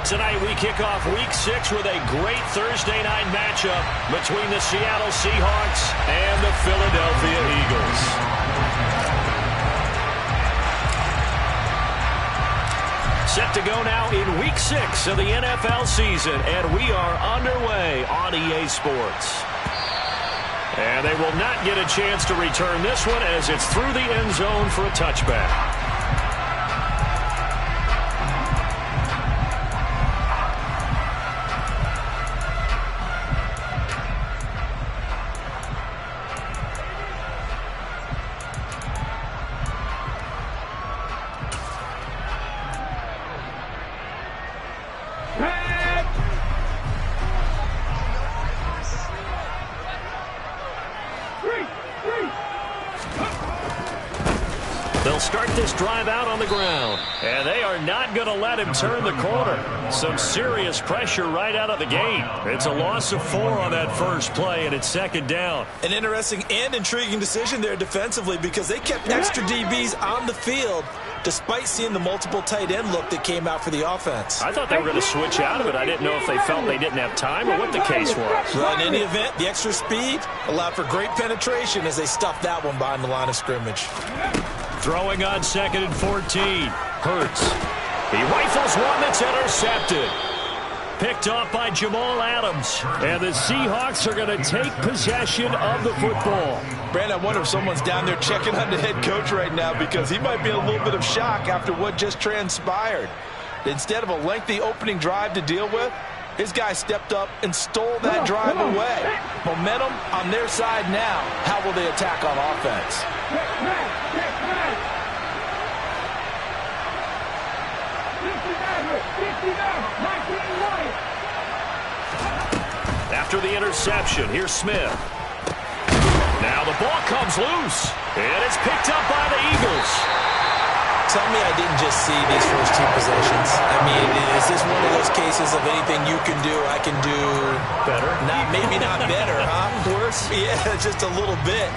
Tonight we kick off Week 6 with a great Thursday night matchup between the Seattle Seahawks and the Philadelphia Eagles. Set to go now in Week 6 of the NFL season, and we are underway on EA Sports. And they will not get a chance to return this one as it's through the end zone for a touchback. They'll start this drive out on the ground, and they are not going to let him turn the corner. Some serious pressure right out of the gate. It's a loss of 4 on that first play, and it's second down. An interesting and intriguing decision there defensively because they kept extra DBs on the field despite seeing the multiple tight end look that came out for the offense. I thought they were going to switch out of it. I didn't know if they felt they didn't have time or what the case was. Well, in any event, the extra speed allowed for great penetration as they stuffed that one behind the line of scrimmage. Throwing on 2nd and 14. Hurts. He rifles one that's intercepted. Picked off by Jamal Adams. And the Seahawks are going to take possession of the football. Brandon, I wonder if someone's down there checking on the head coach right now because he might be in a little bit of shock after what just transpired. Instead of a lengthy opening drive to deal with, his guy stepped up and stole that drive away. Momentum on their side now. How will they attack on offense? After the interception, here's Smith. Now the ball comes loose, and it's picked up by the Eagles. Tell me I didn't just see these first 2 possessions. I mean, is this one of those cases of anything you can do, I can do better? Maybe not better, huh? Worse? Yeah, just a little bit.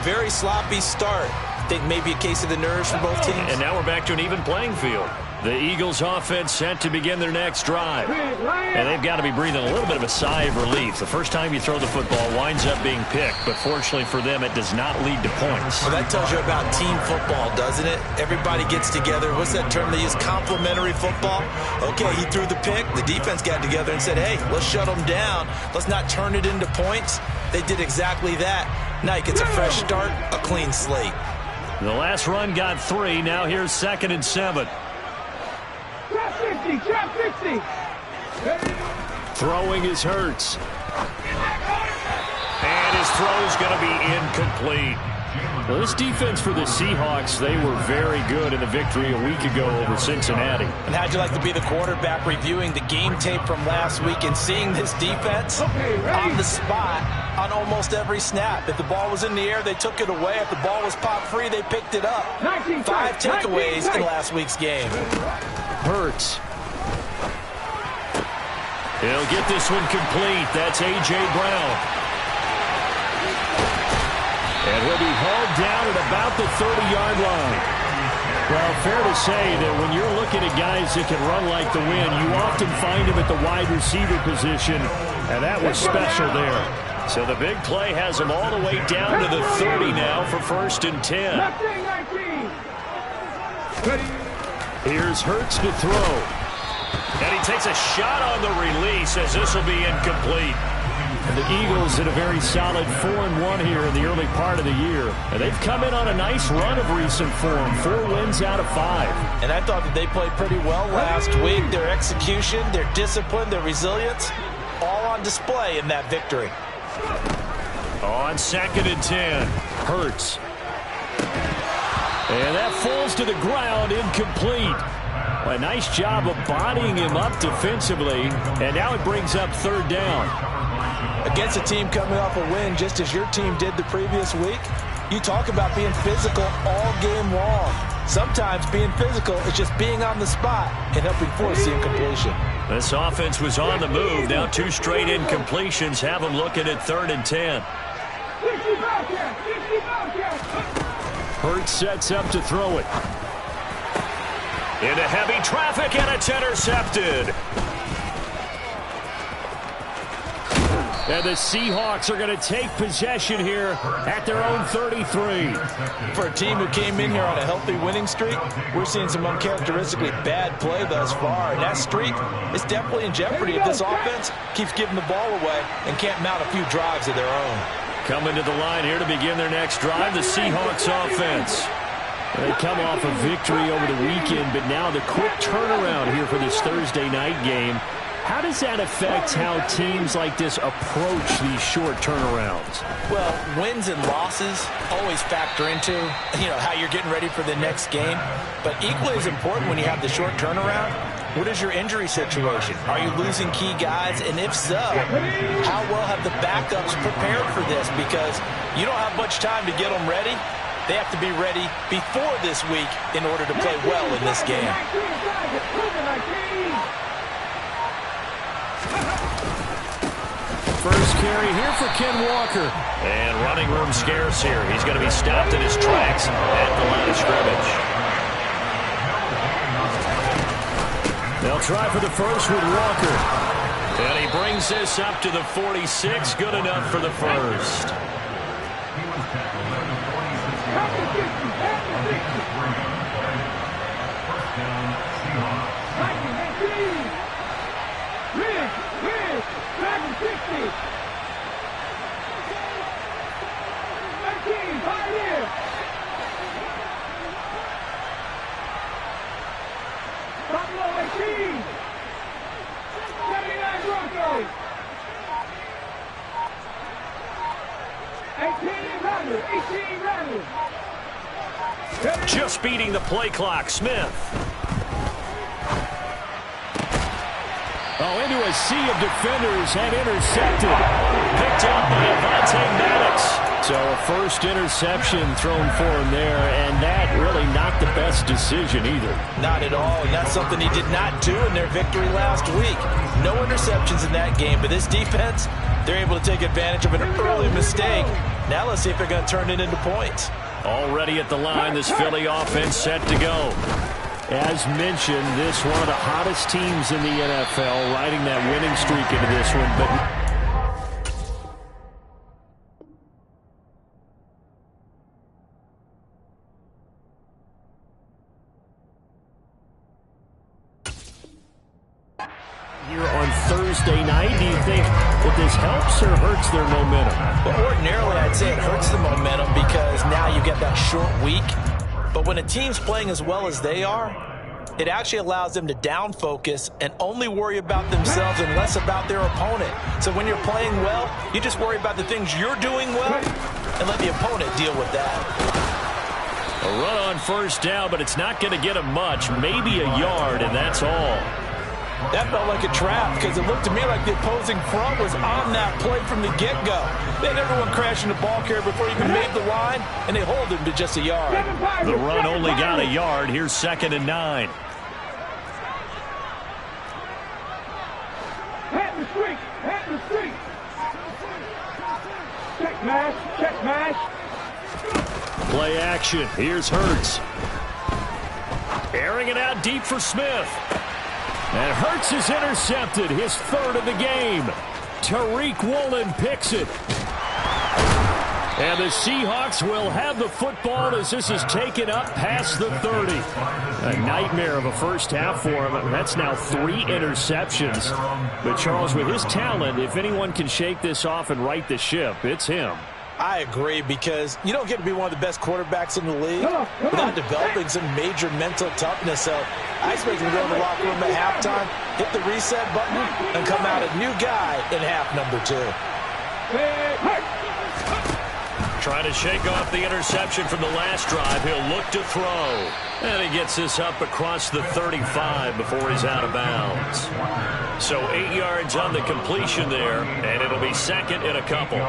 Very sloppy start. Think maybe a case of the nerves for both teams. And now we're back to an even playing field. The Eagles offense set to begin their next drive. And they've got to be breathing a little bit of a sigh of relief. The first time you throw the football winds up being picked, but fortunately for them, it does not lead to points. Well, that tells you about team football, doesn't it? Everybody gets together. What's that term they use? Complementary football? Okay, he threw the pick. The defense got together and said, hey, let's shut them down. Let's not turn it into points. They did exactly that. Now he gets a fresh start, a clean slate. The last run got 3. Now here's 2nd and 7. Trap 50. Throwing is Hurts. And his throw's going to be incomplete. Well, this defense for the Seahawks, they were very good in the victory a week ago over Cincinnati. And how'd you like to be the quarterback reviewing the game tape from last week and seeing this defense on the spot on almost every snap? If the ball was in the air, they took it away. If the ball was popped free, they picked it up. 5 takeaways in last week's game. Hurts. He'll get this one complete. That's A.J. Brown. And he'll be hauled down at about the 30-yard line. Well, fair to say that when you're looking at guys that can run like the wind, you often find them at the wide receiver position, and that was special there. So the big play has him all the way down to the 30 now for 1st and 10. Here's Hurts to throw. And he takes a shot on the release as this will be incomplete. And the Eagles in a very solid 4-1 here in the early part of the year. And they've come in on a nice run of recent form. 4 wins out of 5. And I thought that they played pretty well last week. Their execution, their discipline, their resilience, all on display in that victory. On 2nd and 10, Hurts. And that falls to the ground, incomplete. A nice job of bodying him up defensively. And now it brings up 3rd down. Against a team coming off a win just as your team did the previous week, you talk about being physical all game long. Sometimes being physical is just being on the spot and helping force the incompletion. This offense was on the move. Now 2 straight incompletions have them looking at 3rd and 10. Hurts sets up to throw it. Into heavy traffic, and it's intercepted. And the Seahawks are going to take possession here at their own 33. For a team who came in here on a healthy winning streak, we're seeing some uncharacteristically bad play thus far. And that streak is definitely in jeopardy if this offense keeps giving the ball away and can't mount a few drives of their own. Coming to the line here to begin their next drive, the Seahawks offense. They come off a victory over the weekend, but now the quick turnaround here for this Thursday night game. How does that affect how teams like this approach these short turnarounds? Well, wins and losses always factor into, how you're getting ready for the next game. But equally as important when you have the short turnaround, what is your injury situation? Are you losing key guys? And if so, how well have the backups prepared for this? Because you don't have much time to get them ready. They have to be ready before this week in order to play well in this game. First carry here for Ken Walker. And running room scarce here. He's going to be stopped in his tracks at the line of scrimmage. They'll try for the first with Walker. And he brings this up to the 46. Good enough for the first. Just beating the play clock, Smith. Oh, into a sea of defenders and intercepted. Picked up by Avonte Maddox. So a first interception thrown for him there, and that really not the best decision either. Not at all, and that's something he did not do in their victory last week. No interceptions in that game, but this defense, they're able to take advantage of an early mistake. Now let's see if they're going to turn it into points. Already at the line, this Philly offense set to go. As mentioned, this one of the hottest teams in the NFL, riding that winning streak into this one. But here on Thursday night, do you think that this helps or hurts their momentum? Well, ordinarily, I'd say it hurts the momentum because now you get that short week. But when a team's playing as well as they are, it actually allows them to down focus and only worry about themselves and less about their opponent. So when you're playing well, you just worry about the things you're doing well and let the opponent deal with that. A run on first down, but it's not going to get him much. Maybe a yard, and that's all. That felt like a trap because it looked to me like the opposing front was on that play from the get-go. They had everyone crashing the ball carrier before he even made the line, and they hold him to just a yard. The run only got a yard. Here's 2nd and 9. Check mash. Play action. Here's Hurts. Airing it out deep for Smith. And Hurts is intercepted, his 3rd of the game. Tariq Woolen picks it. And the Seahawks will have the football as this is taken up past the 30. A nightmare of a first half for him. That's now 3 interceptions. But Charles, with his talent, if anyone can shake this off and right the ship, it's him. I agree, because you don't get to be one of the best quarterbacks in the league without developing some major mental toughness. So I expect him to go in the locker room at halftime, hit the reset button, and come out a new guy in half number 2. Trying to shake off the interception from the last drive. He'll look to throw. And he gets this up across the 35 before he's out of bounds. So 8 yards on the completion there, and it'll be 2nd and a couple.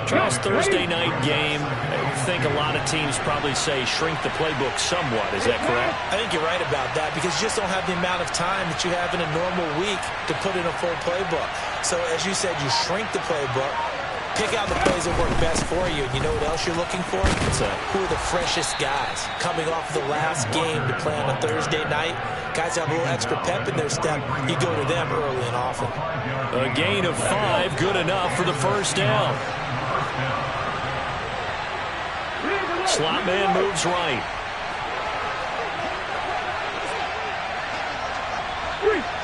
Charles, Thursday night game, I think a lot of teams probably say shrink the playbook somewhat. Is that correct? I think you're right about that, because you just don't have the amount of time that you have in a normal week to put in a full playbook. So as you said, you shrink the playbook, pick out the plays that work best for you. And you know what else you're looking for? It's who are the freshest guys coming off the last game to play on a Thursday night. Guys have a little extra pep in their step. You go to them early and often. A gain of 5, good enough for the first down. Slot man moves right.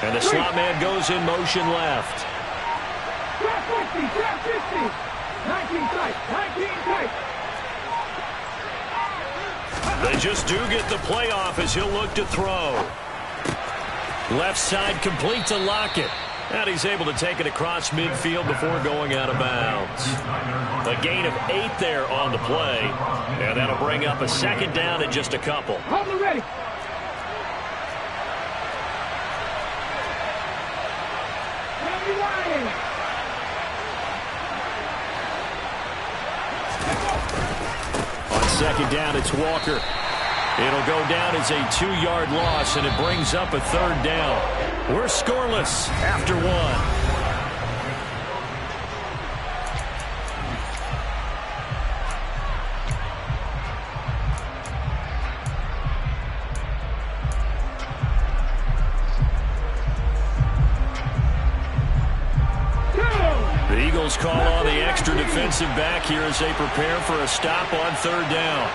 And the slot man goes in motion left. Trap 50, trap 50. 19 tight, 19 tight. They just do get the play off as he'll look to throw. Left side complete to Lockett. And he's able to take it across midfield before going out of bounds. A gain of 8 there on the play. And that'll bring up a second down in just a couple. Hold it ready. On second down, it's Walker. It'll go down as a 2-yard loss, and it brings up a third down. We're scoreless after 1. The Eagles call on the extra defensive back here as they prepare for a stop on third down.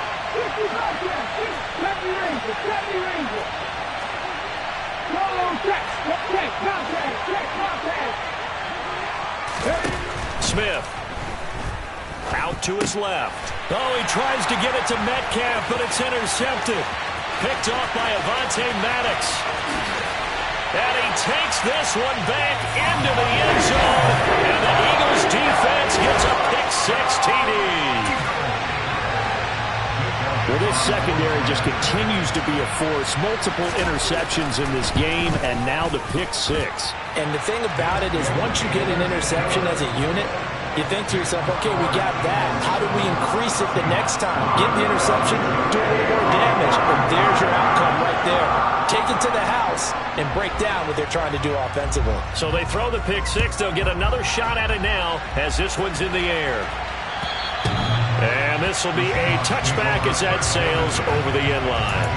Smith. Out to his left. Oh, he tries to get it to Metcalf, but it's intercepted. Picked off by Avonte Maddox. And he takes this one back into the end zone. And the Eagles defense gets a pick-6 TD. Well, this secondary just continues to be a force. Multiple interceptions in this game, and now the pick-6. And the thing about it is once you get an interception as a unit, you think to yourself, okay, we got that. How do we increase it the next time? Get the interception, do a little more damage, and there's your outcome right there. Take it to the house and break down what they're trying to do offensively. So they throw the pick-6. They'll get another shot at it now as this one's in the air. And this will be a touchback as that sails over the end line.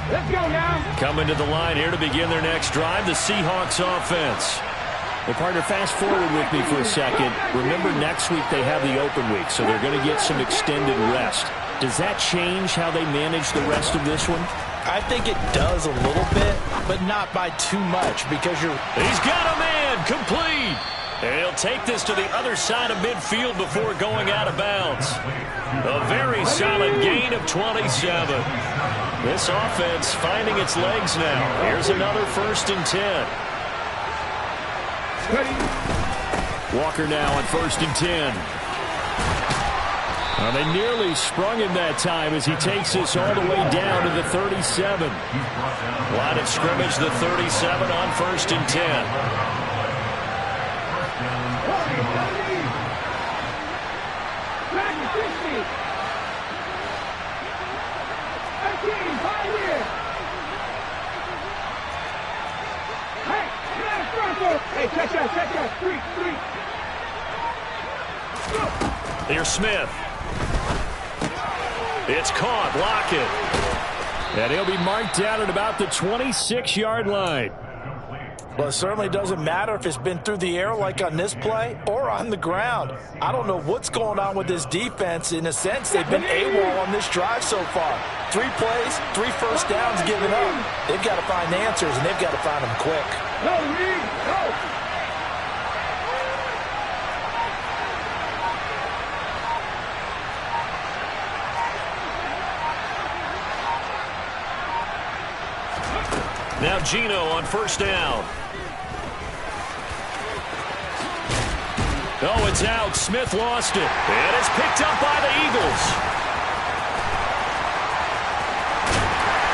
Let's go now. Coming to the line here to begin their next drive, the Seahawks offense. Well, partner, fast forward with me for a second. Remember, next week they have the open week, so they're going to get some extended rest. Does that change how they manage the rest of this one? I think it does a little bit, but not by too much because you're... He's got a man, complete. And he'll take this to the other side of midfield before going out of bounds. A very solid gain of 27. This offense finding its legs now. Here's another 1st and 10. Walker now on 1st and 10. Well, they nearly sprung him that time as he takes this all the way down to the 37. Line of scrimmage, the 37 on 1st and 10. Hey, check that, street. Here's Smith. It's caught, Lockett. And he'll be marked down at about the 26-yard line. Well, it certainly doesn't matter if it's been through the air like on this play or on the ground. I don't know what's going on with this defense. In a sense, they've been AWOL on this drive so far. 3 plays, 3 first downs given up. They've got to find answers, and they've got to find them quick. Go, Reed, go. Now Gino on 1st down. Oh, it's out. Smith lost it. And it's picked up by the Eagles.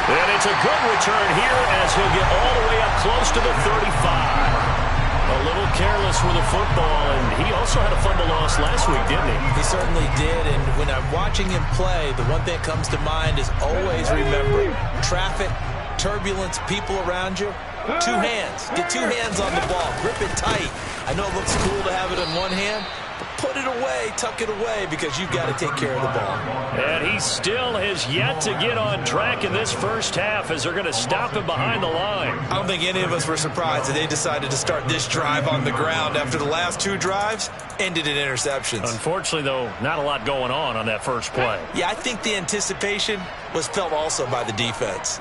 And It's a good return here as he'll get all the way up close to the 35. A little careless with the football, and he also had a fumble loss last week, didn't he? He certainly did, and when I'm watching him play, the one thing that comes to mind is always remember traffic, turbulence, people around you. Two hands. Get two hands on the ball. Grip it tight. I know it looks cool to have it in one hand, but put it away, tuck it away, because you've got to take care of the ball. And he still has yet to get on track in this first half as they're going to stop him behind the line. I don't think any of us were surprised that they decided to start this drive on the ground after the last two drives ended in interceptions. Unfortunately, though, not a lot going on that first play. Yeah, I think the anticipation was felt also by the defense.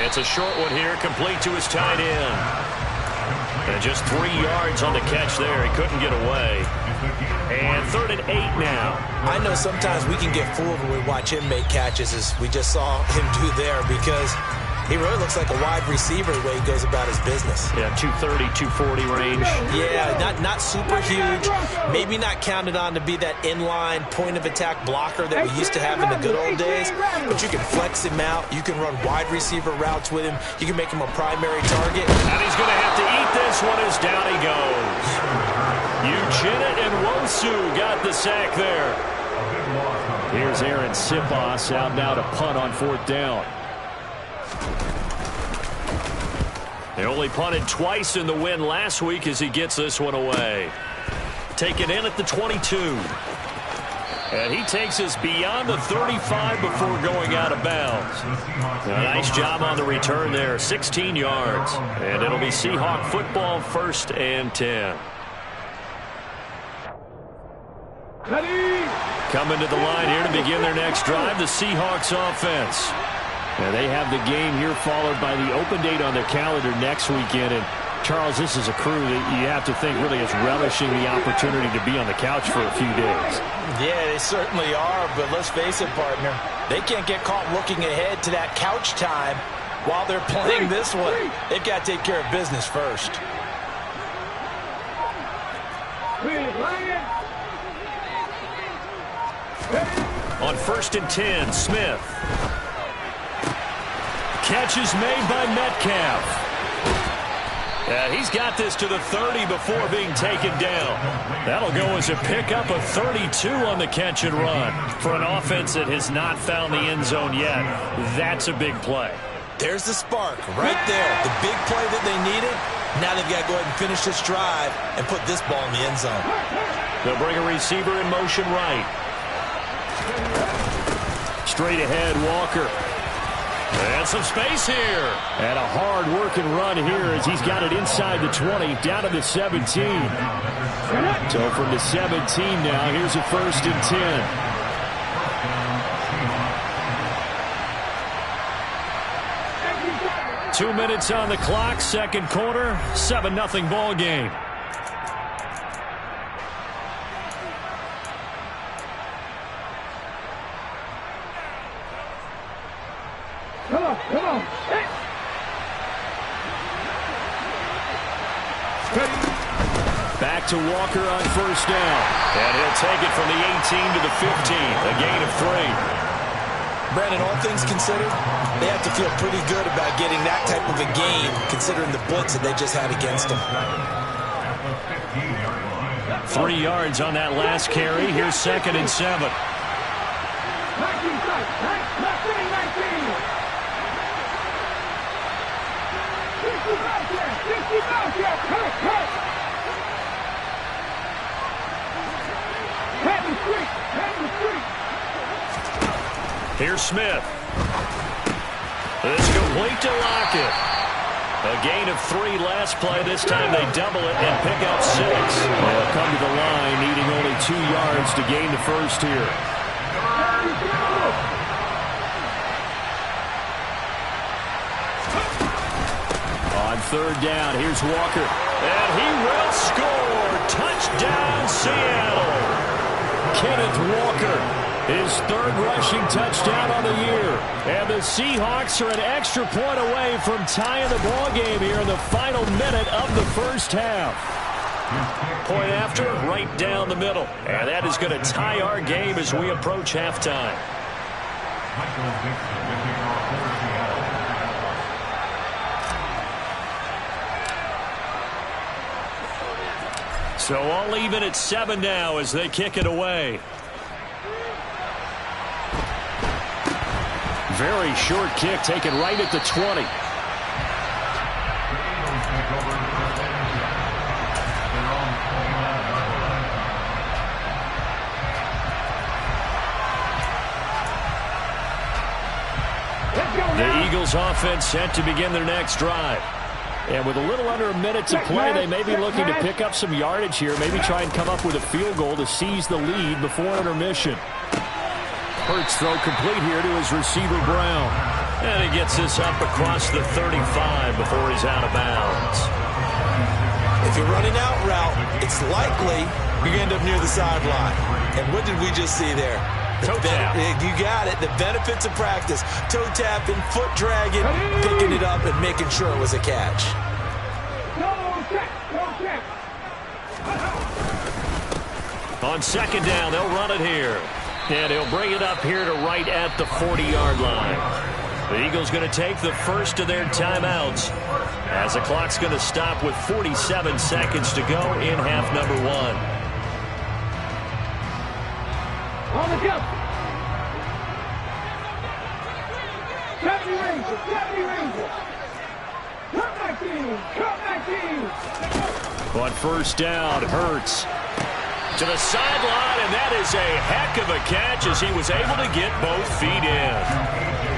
It's a short one here, complete to his tight end. And just 3 yards on the catch there. He couldn't get away. And 3rd and 8 now. I know sometimes we can get fooled when we watch him make catches, as we just saw him do there, because he really looks like a wide receiver the way he goes about his business. Yeah, 230, 240 range. Yeah, not super huge. Maybe not counted on to be that inline point-of-attack blocker that we used to have in the good old days. But you can flex him out. You can run wide receiver routes with him. You can make him a primary target. And he's going to have to eat this one as down he goes. Uchenna and Wosu got the sack there. Here's Aaron Sipos out now to punt on 4th down. They only punted twice in the win last week as he gets this one away. Taken in at the 22. And he takes us beyond the 35 before going out of bounds. A nice job on the return there, 16 yards. And it'll be Seahawk football, 1st and 10. Coming to the line here to begin their next drive, the Seahawks offense. And they have the game here followed by the open date on their calendar next weekend. And Charles, this is a crew that you have to think really is relishing the opportunity to be on the couch for a few days. Yeah, they certainly are, but let's face it, partner. They can't get caught looking ahead to that couch time while they're playing this one. They've got to take care of business first. On 1st and 10, Smith. Catch is made by Metcalf. He's got this to the 30 before being taken down. That'll go as a pickup of 32 on the catch and run. For an offense that has not found the end zone yet, that's a big play. There's the spark right there. The big play that they needed. Now they've got to go ahead and finish this drive and put this ball in the end zone. They'll bring a receiver in motion right. Straight ahead, Walker. And some space here. And a hard-working run here as he's got it inside the 20, down to the 17. So from the 17 now, here's a 1st and 10. 2 minutes on the clock, 2nd quarter, 7-0 ball game. Come on. Back to Walker on 1st down. And he'll take it from the 18 to the 15. A gain of 3. Brandon, all things considered, they have to feel pretty good about getting that type of a game, considering the blitz that they just had against them. 3 yards on that last carry. Here's 2nd and 7. 19. Here's Smith. It's complete to Lockett. A gain of 3 last play. This time they double it and pick up 6. They'll come to the line needing only 2 yards to gain the first here. On 3rd down, here's Walker. And he will score. Touchdown, Seattle. Kenneth Walker. His 3rd rushing touchdown on the year. And the Seahawks are an extra point away from tying the ball game here in the final minute of the first half. Point after, right down the middle. And that is going to tie our game as we approach halftime. So all even at 7 now as they kick it away. Very short kick taken right at the 20. The Eagles offense set to begin their next drive. And with a little under a minute to play, they may be looking to pick up some yardage here, maybe try and come up with a field goal to seize the lead before intermission. Hurts throw complete here to his receiver, Brown. And he gets this up across the 35 before he's out of bounds. If you're running out route, it's likely you're going to end up near the sideline. And what did we just see there? Toe tap. You got it. The benefits of practice. Toe tapping, foot dragging, picking it up, and making sure it was a catch. On second down, they'll run it here. And he'll bring it up here to right at the 40-yard line. The Eagles going to take the first of their timeouts as the clock's going to stop with 47 seconds to go in half number 1. On the jump. 70 Rangers, 70 Rangers. Come back team. On first down, Hurts to the sideline, and that is a heck of a catch as he was able to get both feet in.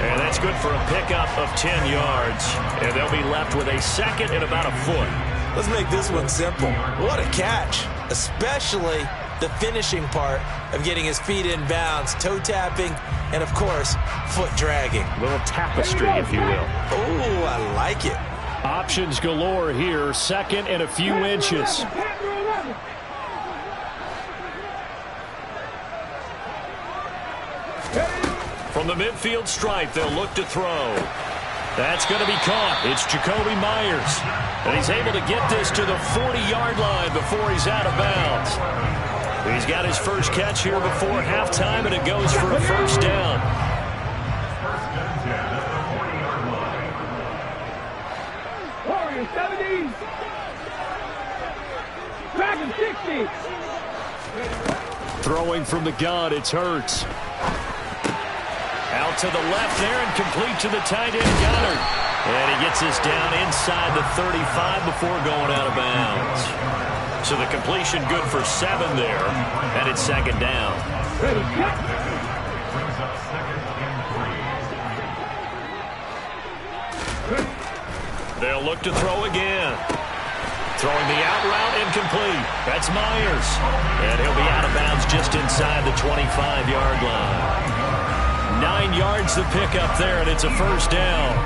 And that's good for a pickup of 10 yards. And they'll be left with a second and about a foot. Let's make this one simple. What a catch, especially the finishing part of getting his feet in bounds, toe tapping, and, of course, foot dragging. A little tapestry, if you will. Oh, I like it. Options galore here, second and a few inches. From the midfield stripe, they'll look to throw. That's going to be caught. It's Jacoby Myers. And he's able to get this to the 40-yard line before he's out of bounds. He's got his first catch here before halftime, and it goes for a first down. Warriors 70. Dragon 60. Throwing from the gun, it's Hurts. Out to the left there and complete to the tight end, Goddard. And he gets this down inside the 35 before going out of bounds. So the completion good for 7 there, and it's second down. They'll look to throw again. Throwing the out route incomplete. That's Myers. And he'll be out of bounds just inside the 25-yard line. 9 yards to pick up there, and it's a first down.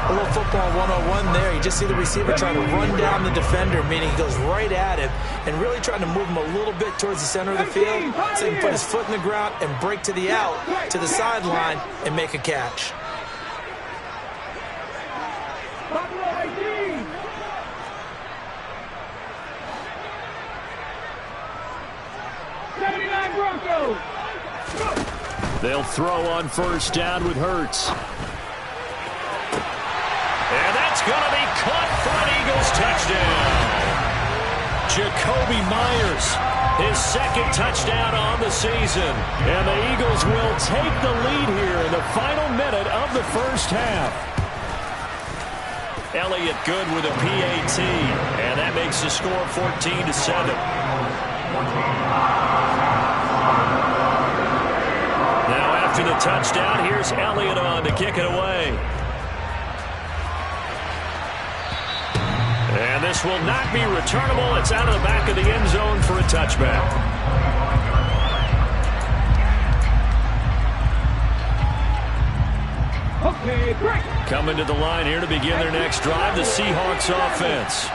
A little football 101 there. You just see the receiver trying to run down the defender, meaning he goes right at him and really trying to move him a little bit towards the center of the field so he can put his foot in the ground and break to the out, to the sideline, and make a catch. They'll throw on first down with Hurts. And that's going to be caught for an Eagles touchdown. Jacoby Myers, his second touchdown on the season. And the Eagles will take the lead here in the final minute of the first half. Elliott good with a PAT. And that makes the score 14-7. Now after the touchdown, here's Elliott on to kick it away. And this will not be returnable. It's out of the back of the end zone for a touchback. Okay, great. Coming to the line here to begin their next drive, the Seahawks offense.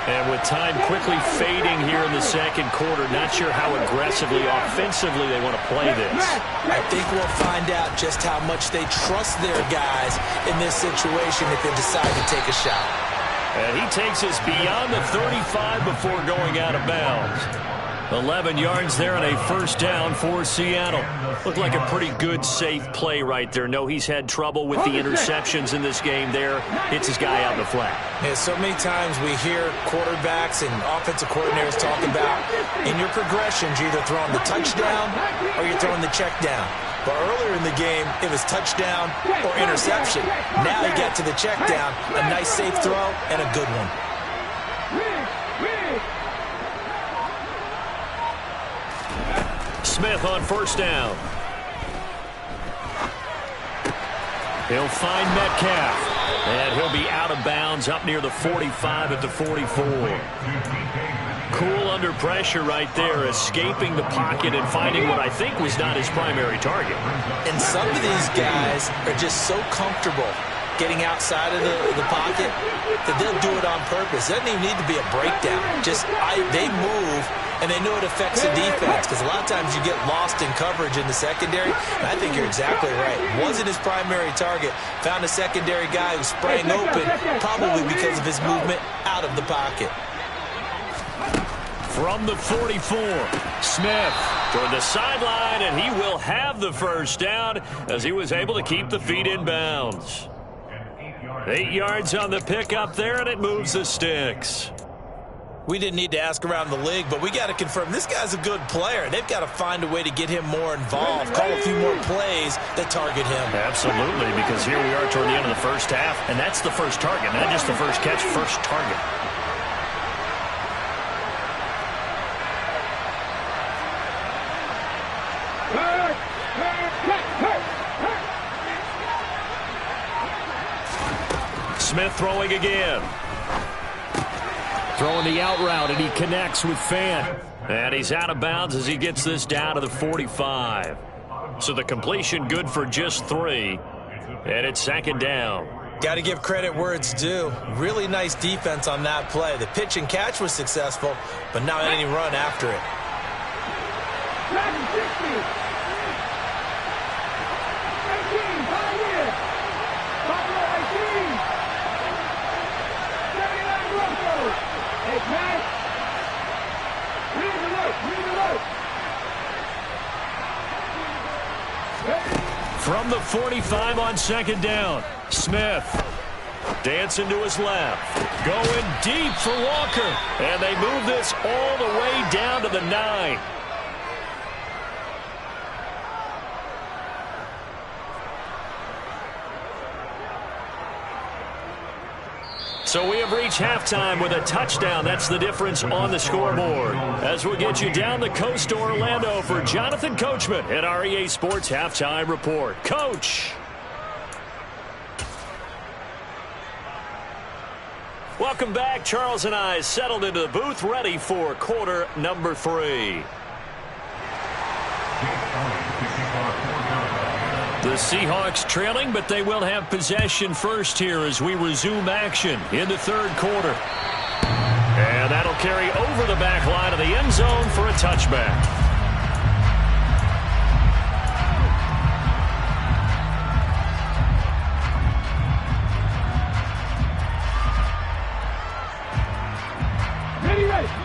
And with time quickly fading here in the second quarter, not sure how aggressively, offensively they want to play this. I think we'll find out just how much they trust their guys in this situation if they decide to take a shot. And he takes us beyond the 35 before going out of bounds. 11 yards there and a first down for Seattle. Looked like a pretty good, safe play right there. No, he's had trouble with the interceptions in this game there. Hits his guy out in the flat. Yeah, so many times we hear quarterbacks and offensive coordinators talk about in your progressions, you're either throwing the touchdown or you're throwing the check down. But earlier in the game, it was touchdown or interception. Now he got to the check down, a nice safe throw and a good one. Smith on first down. He'll find Metcalf. And he'll be out of bounds up near the 45 at the 44. Cool under pressure right there, escaping the pocket and finding what I think was not his primary target. And some of these guys are just so comfortable getting outside of the pocket that they'll do it on purpose. It doesn't even need to be a breakdown. They move, and they know it affects the defense because a lot of times you get lost in coverage in the secondary. And I think you're exactly right. Wasn't his primary target. Found a secondary guy who sprang open, probably because of his movement out of the pocket. From the 44, Smith toward the sideline, and he will have the first down as he was able to keep the feet in bounds. 8 yards on the pickup there, and it moves the sticks. We didn't need to ask around the league, but we got to confirm this guy's a good player. They've got to find a way to get him more involved, call a few more plays that target him. Absolutely, because here we are toward the end of the first half, and that's the first target, not just the first catch, first target. Smith throwing again. Throwing the out route, and he connects with Fant. And he's out of bounds as he gets this down to the 45. So the completion good for just 3. And it's second down. Got to give credit where it's due. Really nice defense on that play. The pitch and catch was successful, but not any run after it. From the 45 on second down, Smith dancing to his left, going deep for Walker, and they move this all the way down to the 9. So we have reached halftime with a touchdown. That's the difference on the scoreboard. As we'll get you down the coast to Orlando for Jonathan Coachman at our EA Sports Halftime Report. Coach. Welcome back. Charles and I settled into the booth, ready for quarter number 3. The Seahawks trailing, but they will have possession first here as we resume action in the third quarter. And that'll carry over the back line of the end zone for a touchback.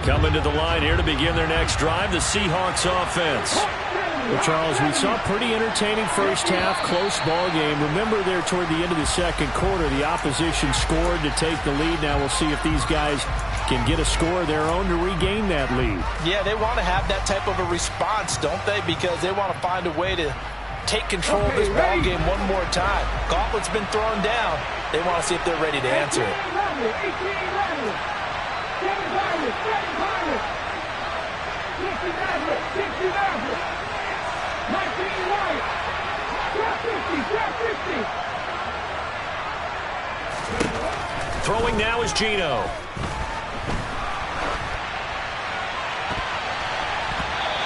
Coming to the line here to begin their next drive, the Seahawks offense. Well, Charles, we saw a pretty entertaining first half, close ball game. Remember there toward the end of the second quarter, the opposition scored to take the lead. Now we'll see if these guys can get a score of their own to regain that lead. Yeah, they want to have that type of a response, don't they? Because they want to find a way to take control of this ball game one more time. Gauntlet's been thrown down. They want to see if they're ready to answer it. Throwing now is Geno.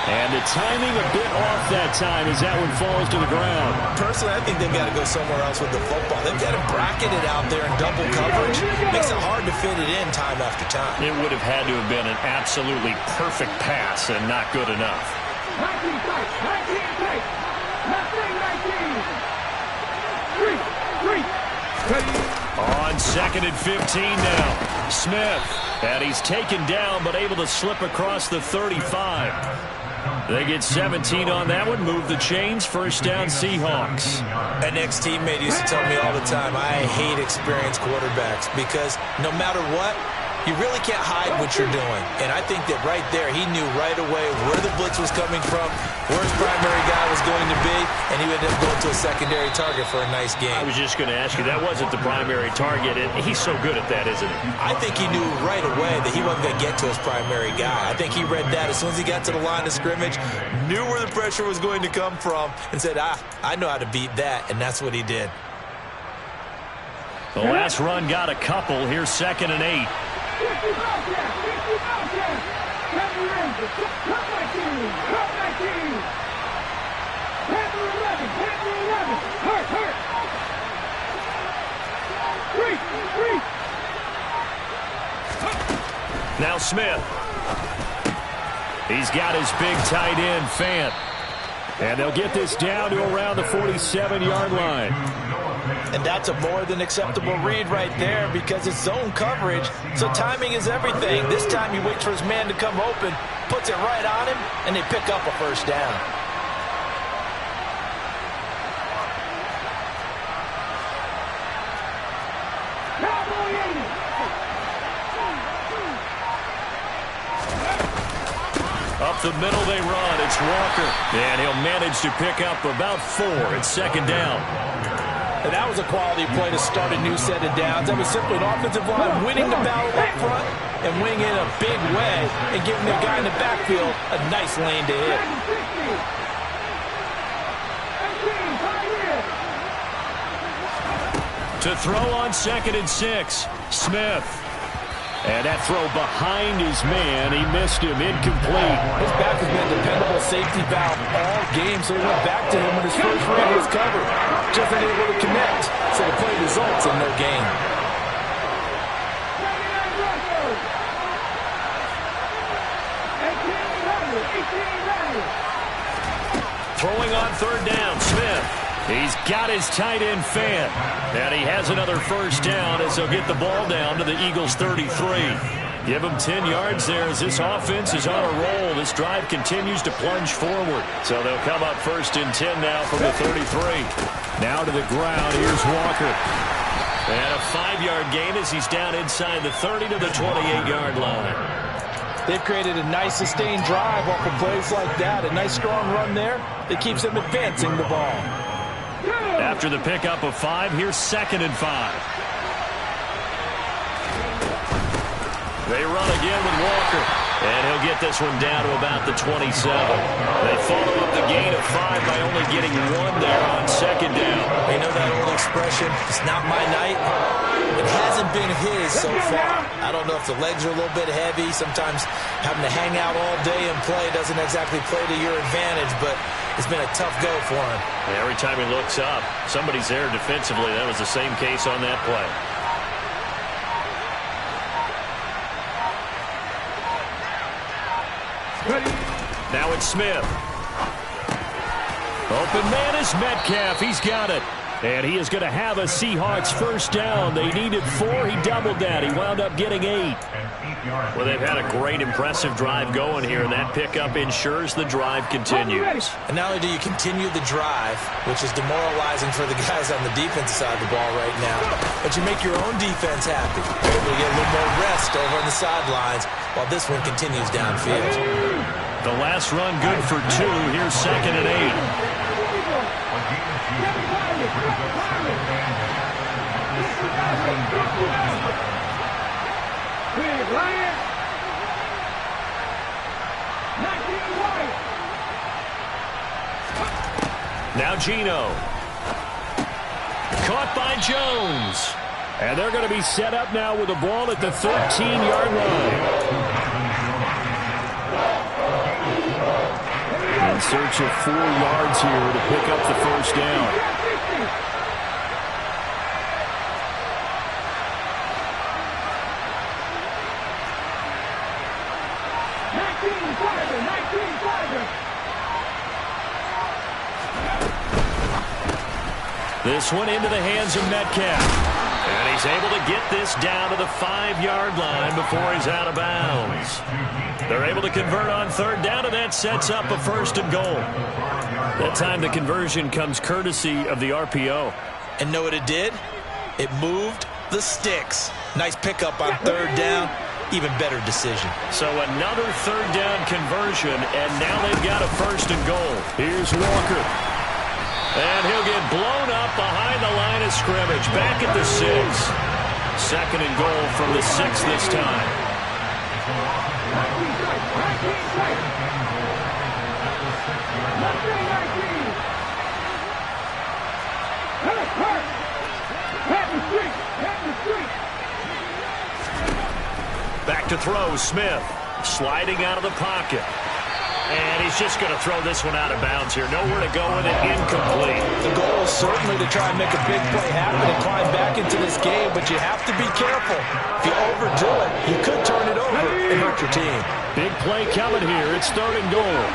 And the timing a bit off that time as that one falls to the ground. Personally, I think they've got to go somewhere else with the football. They've got to bracket it out there in double coverage. Makes it hard to fit it in time after time. It would have had to have been an absolutely perfect pass and not good enough. 19 tight, 19 tight. Left wing 19. 3. On 2nd and 15 now. Smith. And he's taken down, but able to slip across the 35. They get 17 on that one. Move the chains. First down, Seahawks. An ex-teammate used to tell me all the time, I hate experienced quarterbacks because no matter what, you really can't hide what you're doing. And I think that right there, he knew right away where the blitz was coming from, where his primary guy was going to be, and he ended up going to a secondary target for a nice game. I was just going to ask you, that wasn't the primary target, and he's so good at that, isn't he? I think he knew right away that he wasn't going to get to his primary guy. I think he read that as soon as he got to the line of scrimmage, knew where the pressure was going to come from, and said, I know how to beat that, and that's what he did. The last run got a couple. Here's 2nd and 8. 50 Bobcats! 50 Bobcats! Panther Rangers! Come back in! Come back in! Panther 11! Panther 11! Hurt! Hurt! Free! Now Smith. He's got his big tight end, Fant. And they'll get this down to around the 47-yard line. And that's a more than acceptable read right there because it's zone coverage, so timing is everything. This time he waits for his man to come open, puts it right on him, and they pick up a first down. Up the middle they run. It's Walker. And he'll manage to pick up about 4 at 2nd down. And that was a quality play to start a new set of downs. That was simply an offensive line winning the battle up front and winning in a big way and giving the guy in the backfield a nice lane to hit. To throw on 2nd and 6. Smith. And that throw behind his man. He missed him. Incomplete. His back has been a dependable safety valve all game, so he went back to him when his first read was covered. Just unable to connect, so the play results in no gain. Throwing on 3rd down, Smith. He's got his tight end, Fant. And he has another first down as he'll get the ball down to the Eagles' 33. Give him 10 yards there as this offense is on a roll. This drive continues to plunge forward. So they'll come up 1st and 10 now from the 33. Now to the ground. Here's Walker. And a 5-yard gain as he's down inside the 30 to the 28-yard line. They've created a nice sustained drive off of plays like that. A nice strong run there that keeps them advancing the ball. After the pickup of 5, here's 2nd and 5. They run again with Walker. And he'll get this one down to about the 27. They follow up the gain of 5 by only getting 1 there on 2nd down. You know that old expression, it's not my night? It hasn't been his so far. I don't know if the legs are a little bit heavy. Sometimes having to hang out all day and play doesn't exactly play to your advantage, but it's been a tough go for him. And every time he looks up, somebody's there defensively. That was the same case on that play. Now it's Smith. Open man is Metcalf. He's got it. And he is going to have a Seahawks first down. They needed 4. He doubled that. He wound up getting 8. Well, they've had a great, impressive drive going here, and that pickup ensures the drive continues. And not only do you continue the drive, which is demoralizing for the guys on the defensive side of the ball right now, but you make your own defense happy. You're able to get a little more rest over on the sidelines while this one continues downfield. The last run good for 2. Here's 2nd and 8. Now Geno. Caught by Jones. And they're going to be set up now with the ball at the 13-yard line. In search of 4 yards here to pick up the first down. This one into the hands of Metcalf. he's able to get this down to the 5-yard line before he's out of bounds. They're able to convert on third down, and that sets up a 1st and goal. That time the conversion comes courtesy of the RPO. And know what it did? It moved the sticks. Nice pickup on third down. Even better decision. So another third down conversion, and now they've got a 1st and goal. Here's Walker. And he'll get blown up behind the line of scrimmage. Back at the 6. 2nd and goal from the 6 this time. Back to throw, Smith. Sliding out of the pocket. And he's just going to throw this one out of bounds here. Nowhere to go with it. Incomplete. The goal is certainly to try and make a big play happen and climb back into this game, but you have to be careful. If you overdo it, you could turn it over and hurt your team. Big play coming here. It's 3rd and goal.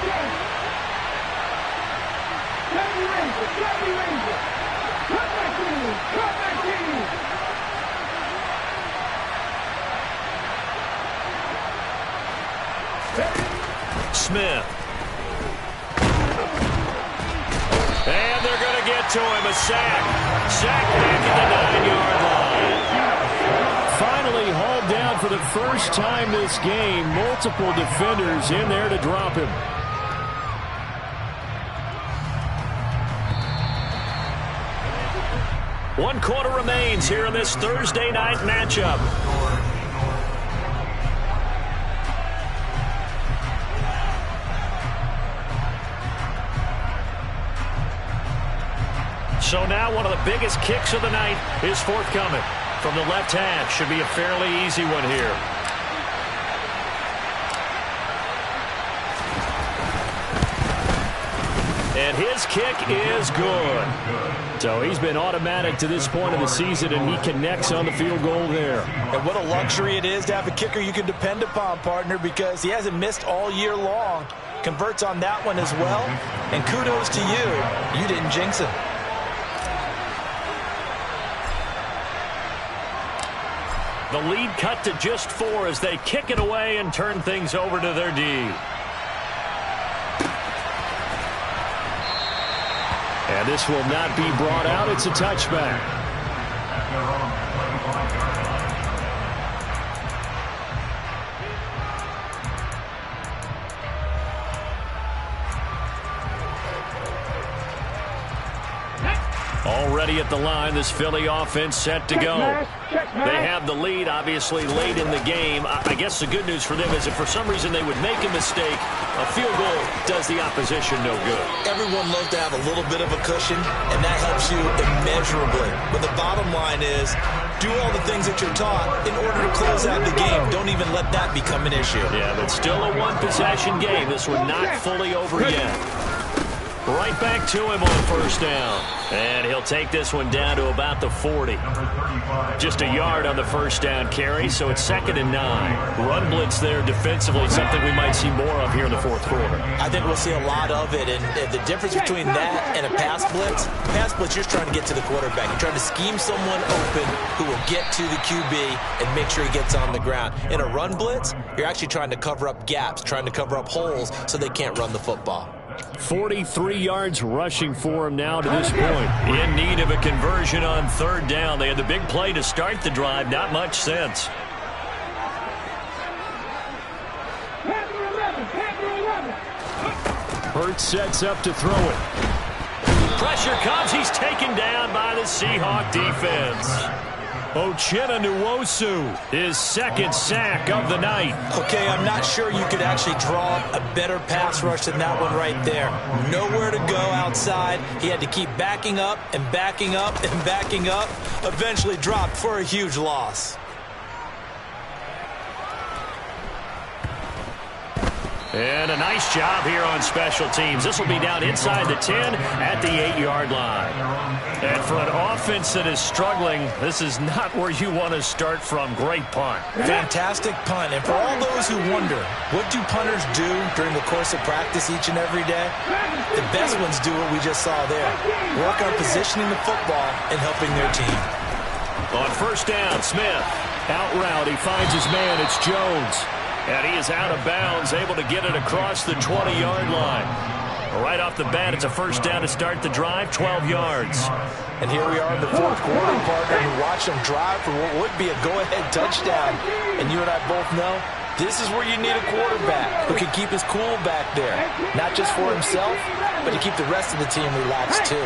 Smith. And they're going to get to him. A sack. Sack back at the 9-yard line. Finally hauled down for the first time this game. Multiple defenders in there to drop him. One quarter remains here in this Thursday night matchup. So now one of the biggest kicks of the night is forthcoming. From the left half, should be a fairly easy one here. And his kick is good. So he's been automatic to this point of the season, and he connects on the field goal there. And what a luxury it is to have a kicker you can depend upon, partner, because he hasn't missed all year long. Converts on that one as well. And kudos to you. You didn't jinx him. The lead cut to just 4 as they kick it away and turn things over to their D. And this will not be brought out. It's a touchback. Already at the line, this Philly offense set to go. They have the lead, obviously, late in the game. I guess the good news for them is if for some reason they would make a mistake, a field goal does the opposition no good. Everyone loves to have a little bit of a cushion, and that helps you immeasurably. But the bottom line is, do all the things that you're taught in order to close out the game. Don't even let that become an issue. Yeah, but still a one-possession game. This one not fully over yet. Right back to him on 1st down. And he'll take this one down to about the 40. Just a yard on the 1st down carry, so it's 2nd and 9. Run blitz there defensively, something we might see more of here in the 4th quarter. I think we'll see a lot of it, and the difference between that and a pass blitz, you're just trying to get to the quarterback. You're trying to scheme someone open who will get to the QB and make sure he gets on the ground. In a run blitz, you're actually trying to cover up gaps, trying to cover up holes so they can't run the football. 43 yards rushing for him now to this point. In need of a conversion on 3rd down. They had the big play to start the drive. Not much sense. Hurts sets up to throw it. Pressure comes. He's taken down by the Seahawk defense. Uchenna Nwosu, his 2nd sack of the night. Okay, I'm not sure you could actually draw a better pass rush than that one right there. Nowhere to go outside. He had to keep backing up and backing up and backing up. Eventually dropped for a huge loss. And a nice job here on special teams. This will be down inside the 10 at the 8-yard line. And for an offense that is struggling, this is not where you want to start from. Great punt. Fantastic punt. And for all those who wonder, what do punters do during the course of practice each and every day? The best ones do what we just saw there. Work on positioning the football and helping their team. On first down, Smith. Out route, he finds his man. It's Jones. And he is out of bounds, able to get it across the 20-yard line. Right off the bat, it's a first down to start the drive, 12 yards. And here we are in the fourth quarter, partner, and watch them drive for what would be a go-ahead touchdown. And you and I both know this is where you need a quarterback who can keep his cool back there. Not just for himself, but to keep the rest of the team relaxed, too.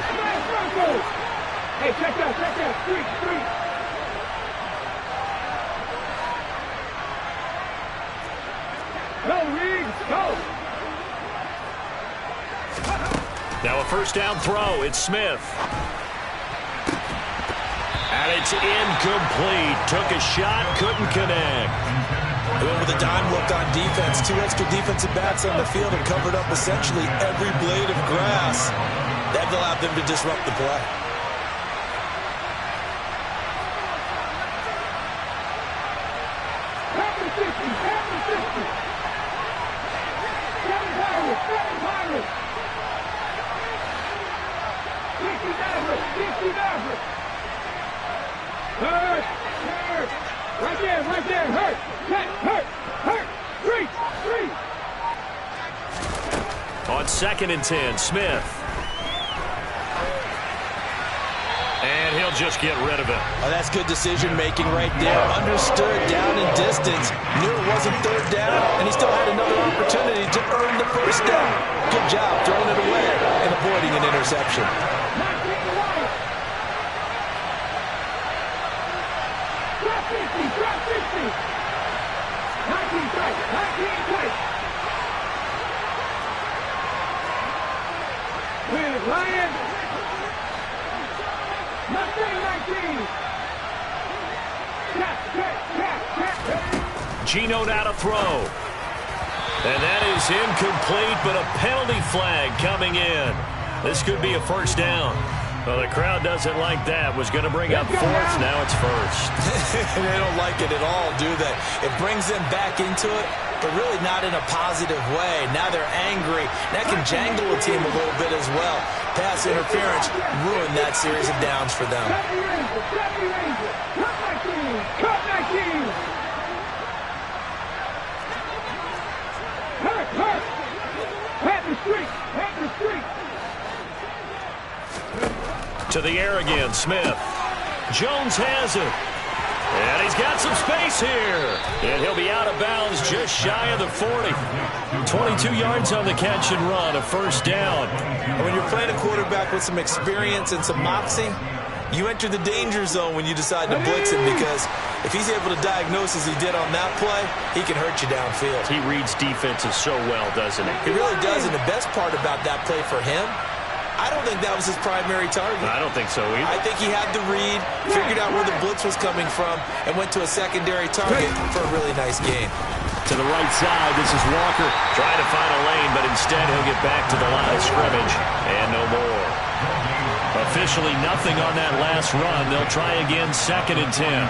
Hey, check out, street. Go, Reed, go. Now a first down throw. It's Smith. And it's incomplete. Took a shot, couldn't connect. Going with a dime look on defense. 2 extra defensive backs on the field and covered up essentially every blade of grass. That allowed them to disrupt the play. Right there, hurt. Three. On 2nd and 10, Smith. And he'll just get rid of it. Oh, that's good decision-making right there. Understood down and distance. Knew it wasn't third down, and he still had another opportunity to earn the first down. Good job throwing it away and avoiding an interception. Drop 50. 19 tight. Clear it, Ryan. Mustang 19. Gino now to throw. And that is incomplete, but a penalty flag coming in. This could be a first down. Well, the crowd doesn't like that. Was going to bring up 4th. Now it's 1st. They don't like it at all, do they? It brings them back into it, but really not in a positive way. Now they're angry. That can jangle a team a little bit as well. Pass interference ruined that series of downs for them. Cut 19. Hurt. Pat the street. To the air again, Smith. Jones has it. And he's got some space here. And he'll be out of bounds just shy of the 40. 22 yards on the catch and run, a first down. When you're playing a quarterback with some experience and some moxie, you enter the danger zone when you decide to blitz him, because if he's able to diagnose as he did on that play, he can hurt you downfield. He reads defenses so well, doesn't he? He really does, and the best part about that play for him, I don't think that was his primary target. I don't think so either. I think he had the read, figured out where the blitz was coming from, and went to a secondary target for a really nice game. To the right side, this is Walker. Trying to find a lane, but instead he'll get back to the line of scrimmage. And no more. Officially nothing on that last run. They'll try again, 2nd and 10.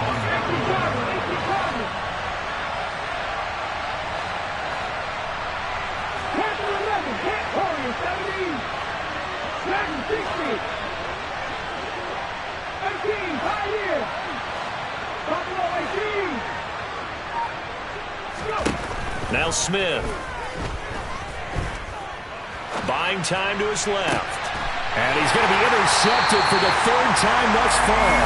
Now Smith. Buying time to his left. And he's going to be intercepted for the 3rd time thus far.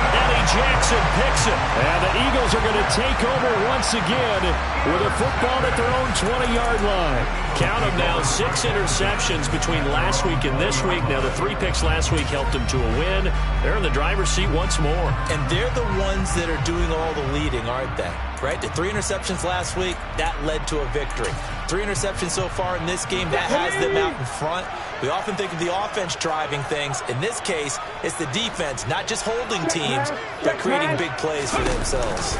Eddie Jackson picks it. And the Eagles are going to take over once again with a football at their own 20-yard line. Count them now, 6 interceptions between last week and this week. Now, the 3 picks last week helped them to a win. They're in the driver's seat once more. And they're the ones that are doing all the leading, aren't they? Right? The 3 interceptions last week, that led to a victory. 3 interceptions so far in this game, that has them out in front. We often think of the offense driving things. In this case, it's the defense, not just holding teams, but creating big plays for themselves.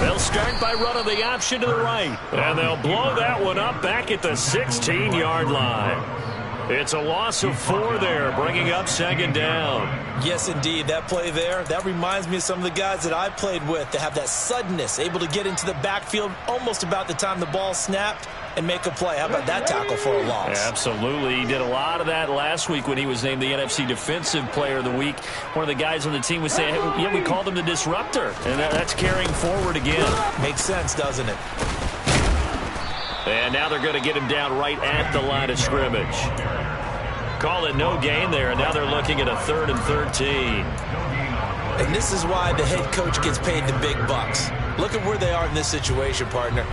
They'll start by running the option to the right. And they'll blow that one up back at the 16-yard line. It's a loss of 4 there, bringing up 2nd down. Yes, indeed. That play there, that reminds me of some of the guys that I played with that have that suddenness, able to get into the backfield almost about the time the ball snapped. and make a play. How about that tackle for a loss? Absolutely. He did a lot of that last week when he was named the NFC Defensive Player of the Week. One of the guys on the team was saying, hey, yeah, we called him the disruptor, and that's carrying forward again. Makes sense, doesn't it? And now they're going to get him down right at the line of scrimmage. Call it no gain there, and now they're looking at a 3rd and 13. And this is why the head coach gets paid the big bucks. Look at where they are in this situation, partner.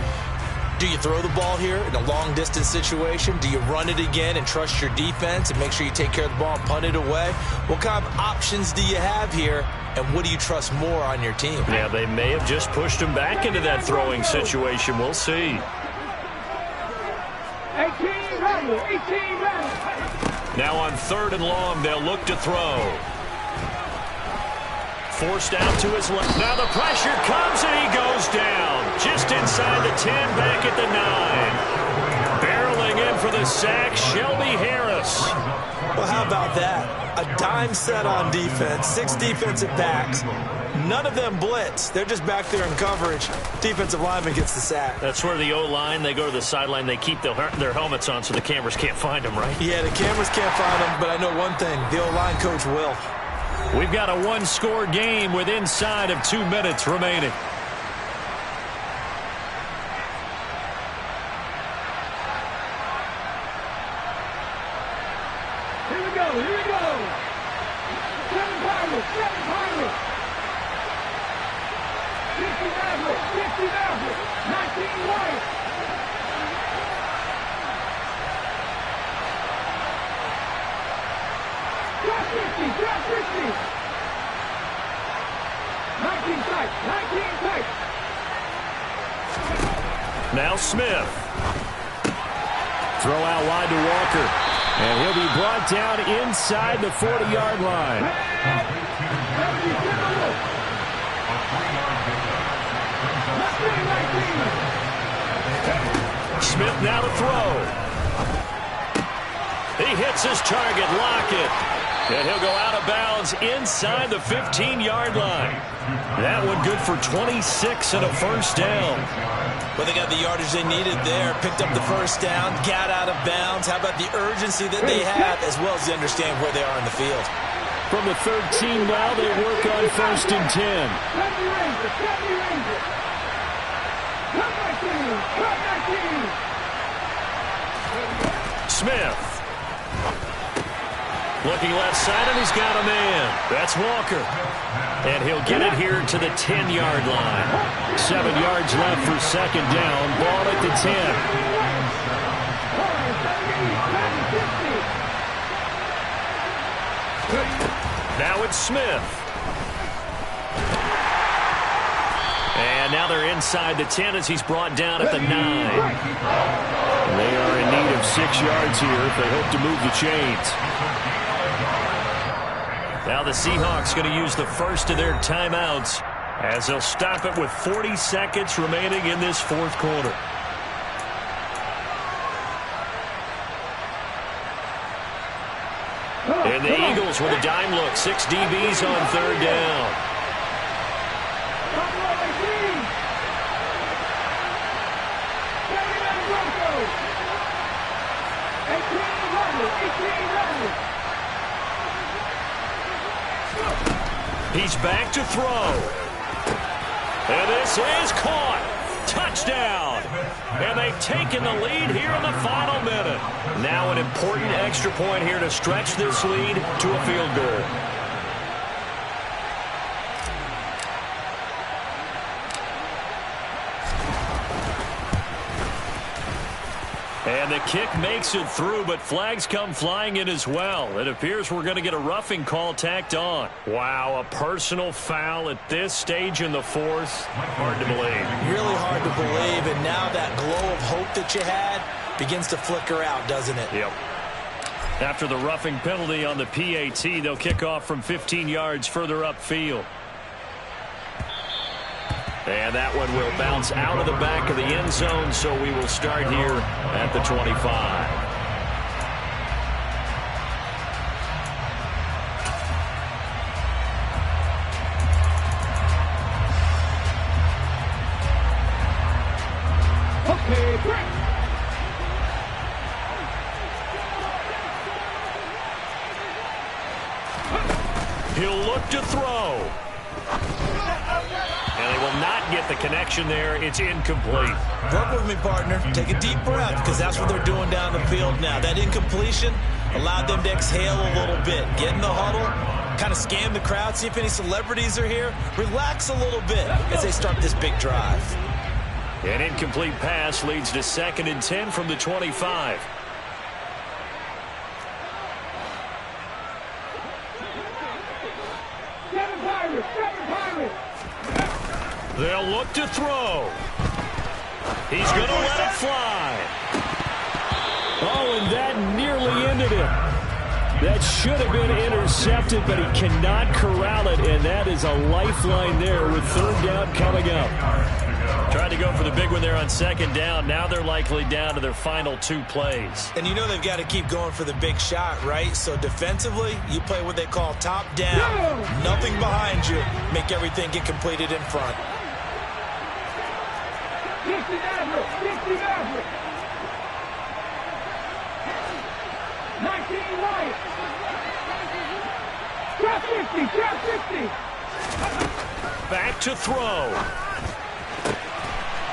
Do you throw the ball here in a long-distance situation? Do you run it again and trust your defense and make sure you take care of the ball and punt it away? What kind of options do you have here, and what do you trust more on your team? Yeah, they may have just pushed him back into that throwing situation. We'll see. 18 rattle, 18 rattle. Now on 3rd and long, they'll look to throw. Forced out to his left. Now the pressure comes, and he goes down. Just inside the 10, back at the 9. Barreling in for the sack, Shelby Harris. Well, how about that? A dime set on defense, 6 defensive backs. None of them blitz. They're just back there in coverage. Defensive lineman gets the sack. That's where the O-line, they go to the sideline, they keep their helmets on so the cameras can't find them, right? Yeah, the cameras can't find them, but I know one thing. The O-line coach will. We've got a 1-score game with inside of 2 minutes remaining. Here we go, here we go. 7 Pirates, 7 Pirates. 50 Mavericks, 50 Mavericks, 19 White. Drop 50, drop 50. 19 tight, 19 tight. Now Smith. Throw out wide to Walker. And he'll be brought down inside the 40-yard line. Smith now to throw. He hits his target, Lockett. And he'll go out of bounds inside the 15-yard line. That one good for 26 and a first down. Well, they got the yardage they needed there. Picked up the first down, got out of bounds. How about the urgency that they have, as well as they understand where they are in the field? From the 13 now, they work on 1st and 10. Smith. Looking left side, and he's got a man. That's Walker. And he'll get it here to the 10-yard line. 7 yards left for 2nd down. Ball at the 10. Now it's Smith. And now they're inside the 10 as he's brought down at the 9. They are in need of 6 yards here if they hope to move the chains. Now the Seahawks going to use the first of their timeouts as they'll stop it with 40 seconds remaining in this 4th quarter. And the Eagles with a dime look. 6 DBs on 3rd down. He's back to throw. And this is caught. Touchdown. And they've taken the lead here in the final minute. Now an important extra point here to stretch this lead to a field goal. And the kick makes it through, but flags come flying in as well. It appears we're going to get a roughing call tacked on. Wow, a personal foul at this stage in the 4th. Hard to believe. Really hard to believe, and now that glow of hope that you had begins to flicker out, doesn't it? Yep. After the roughing penalty on the PAT, they'll kick off from 15 yards further upfield. And that one will bounce out of the back of the end zone, so we will start here at the 25. Okay, break. He'll look to throw. And they will not get the connection there. It's incomplete. Work with me, partner. Take a deep breath, because that's what they're doing down the field now. That incompletion allowed them to exhale a little bit. Get in the huddle, kind of scan the crowd, see if any celebrities are here. Relax a little bit as they start this big drive. An incomplete pass leads to 2nd and 10 from the 25. They'll look to throw. He's going to let it fly. Oh, and that nearly ended it. That should have been intercepted, but he cannot corral it, and that is a lifeline there with 3rd down coming up. Tried to go for the big one there on 2nd down. Now they're likely down to their final 2 plays. And you know they've got to keep going for the big shot, right? So defensively, you play what they call top down. Nothing behind you. Make everything get completed in front. 60 Maverick, 60 Maverick. 19 Wyatt. Trap 50, trap 50. Back to throw.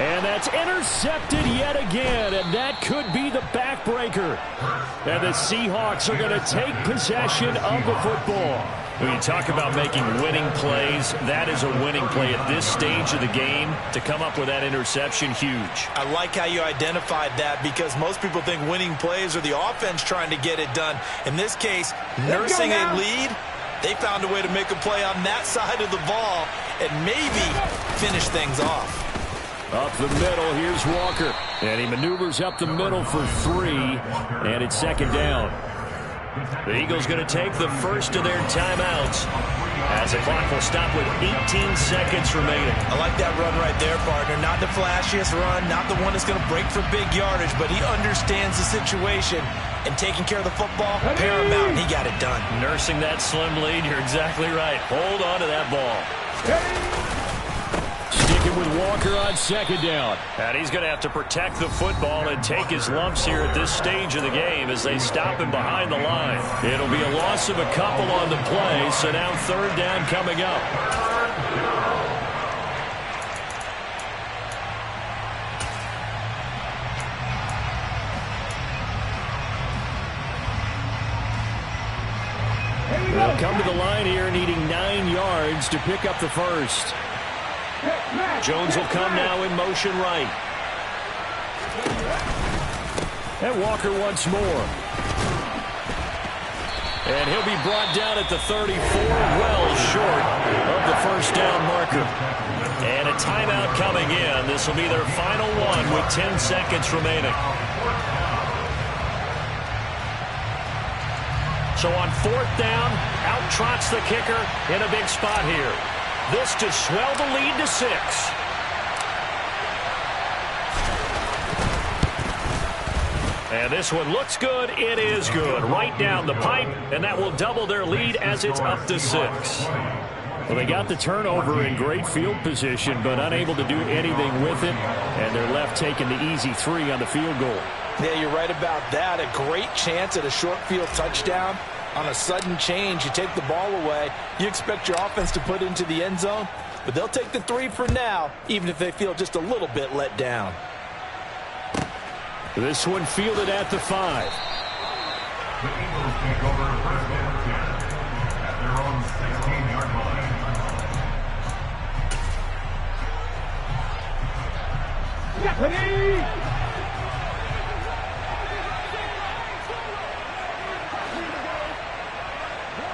And that's intercepted yet again, and that could be the backbreaker. And the Seahawks are going to take possession of the football. When you talk about making winning plays, that is a winning play at this stage of the game. To come up with that interception, huge. I like how you identified that, because most people think winning plays are the offense trying to get it done. In this case, nursing a lead, they found a way to make a play on that side of the ball and maybe finish things off. Up the middle, here's Walker. And he maneuvers up the middle for 3, and it's 2nd down. The Eagles going to take the first of their timeouts as the clock will stop with 18 seconds remaining. I like that run right there, partner. Not the flashiest run, not the one that's going to break for big yardage, but he understands the situation, and taking care of the football, paramount, and he got it done. Nursing that slim lead, you're exactly right. Hold on to that ball. Sticking with Walker on 2nd down. And he's going to have to protect the football and take his lumps here at this stage of the game as they stop him behind the line. It'll be a loss of a couple on the play, so now 3rd down coming up. They'll come to the line here needing 9 yards to pick up the first. Jones will come now in motion right. And Walker once more. And he'll be brought down at the 34, well short of the 1st down marker. And a timeout coming in. This will be their final one with 10 seconds remaining. So on 4th down, out trots the kicker in a big spot here. This to swell the lead to 6. And this one looks good. It is good. Right down the pipe, and that will double their lead as it's up to 6. Well, they got the turnover in great field position, but unable to do anything with it, and they're left taking the easy 3 on the field goal. Yeah, you're right about that. A great chance at a short field touchdown. On a sudden change, you take the ball away. You expect your offense to put it into the end zone, but they'll take the 3 for now, even if they feel just a little bit let down. This one fielded at the 5. The Eagles take over 1st and 10 at their own 16-yard line. Japanese!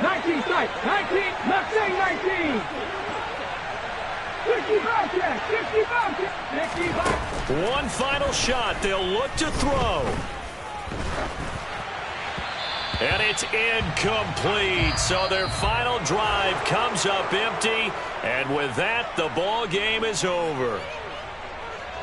19 strike, 19, left saying 19. 50 back check, 50 back check, 50 back. One final shot. They'll look to throw. And it's incomplete. So their final drive comes up empty. And with that, the ball game is over.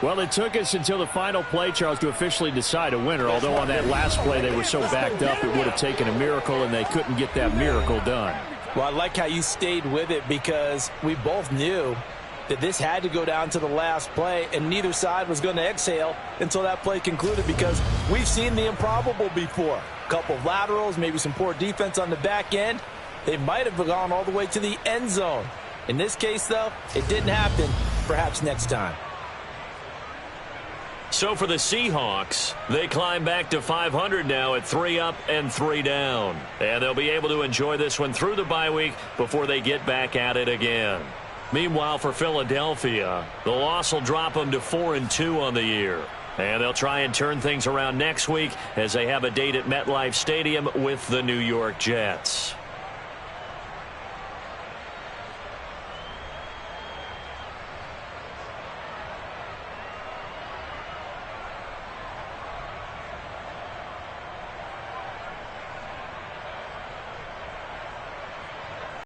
Well, it took us until the final play, Charles, to officially decide a winner. Although on that last play they were so backed up, it would have taken a miracle, and they couldn't get that miracle done. Well, I like how you stayed with it, because we both knew that this had to go down to the last play, and neither side was going to exhale until that play concluded, because we've seen the improbable before. A couple of laterals, maybe some poor defense on the back end, They might have gone all the way to the end zone. In this case, though, it didn't happen. Perhaps next time. So for the Seahawks, they climb back to 500 now at 3 up and 3 down. And they'll be able to enjoy this one through the bye week before they get back at it again. Meanwhile, for Philadelphia, the loss will drop them to 4-2 on the year. And they'll try and turn things around next week as they have a date at MetLife Stadium with the New York Jets.